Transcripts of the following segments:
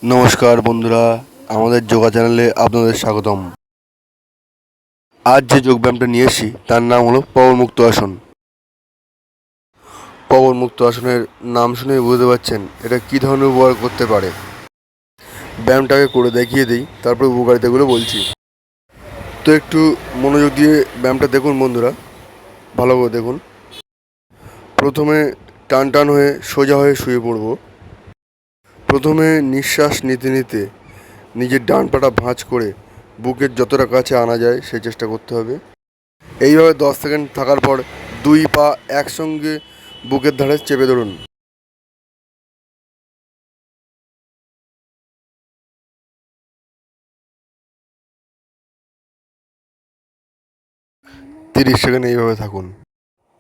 নমস্কার বন্ধুরা, আমাদের যোগা চ্যানেলে আপনাদের স্বাগতম। আজ যে যোগব্যায়ামটা নিয়ে এসেছি তার নাম হলো পবনমুক্ত আসন। পবনমুক্ত আসনের নাম শুনে বুঝতে পারছেন এটা কী ধরনের উপকার করতে পারে। ব্যায়ামটাকে করে দেখিয়ে দিই, তারপর উপকারিতাগুলো বলছি। তো একটু মনোযোগ দিয়ে ব্যায়ামটা দেখুন বন্ধুরা, ভালো করে দেখুন। প্রথমে টান টান হয়ে সোজা হয়ে শুয়ে পড়ব। প্রথমে নিঃশ্বাস নিতে নিতে নিজের ডান পাটা ভাঁজ করে বুকের যতটা কাছে আনা যায় সেই চেষ্টা করতে হবে। এইভাবে 10 সেকেন্ড থাকার পর দুই পা একসঙ্গে বুকের ধারে চেপে ধরুন। 30 সেকেন্ড এইভাবে থাকুন।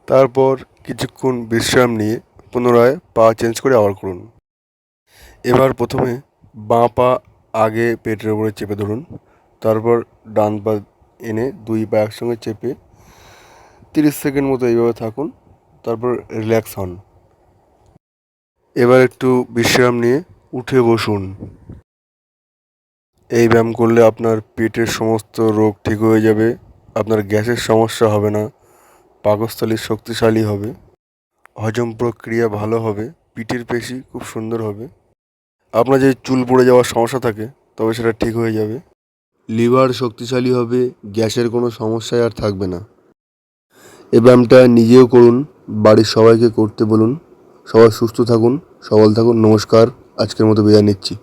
তারপর কিছুক্ষণ বিশ্রাম নিয়ে পুনরায় পা চেঞ্জ করে আবার করুন। এবার প্রথমে বাঁ পা আগে পেটের উপরে চেপে ধরুন, তারপর ডান পা এনে দুই পা একসঙ্গে চেপে 30 সেকেন্ড মতো এইভাবে থাকুন, তারপর রিল্যাক্স হন। এবার একটু বিশ্রাম নিয়ে উঠে বসুন। এই ব্যায়াম করলে আপনার পেটের সমস্ত রোগ ঠিক হয়ে যাবে, আপনার গ্যাসের সমস্যা হবে না, পাকস্থলী শক্তিশালী হবে, হজম প্রক্রিয়া ভালো হবে, পিঠের পেশি খুব সুন্দর হবে, আপনার যে চুল পড়ে যাওয়ার সমস্যা থাকে তবে সেটা ঠিক হয়ে যাবে, লিভার শক্তিশালী হবে, গ্যাসের কোনো সমস্যাই আর থাকবে না। এই ব্যায়ামটা নিজেও করুন, বাড়ির সবাইকে করতে বলুন। সবাই সুস্থ থাকুন, সবল থাকুন। নমস্কার, আজকের মতো বিদায় নিচ্ছি।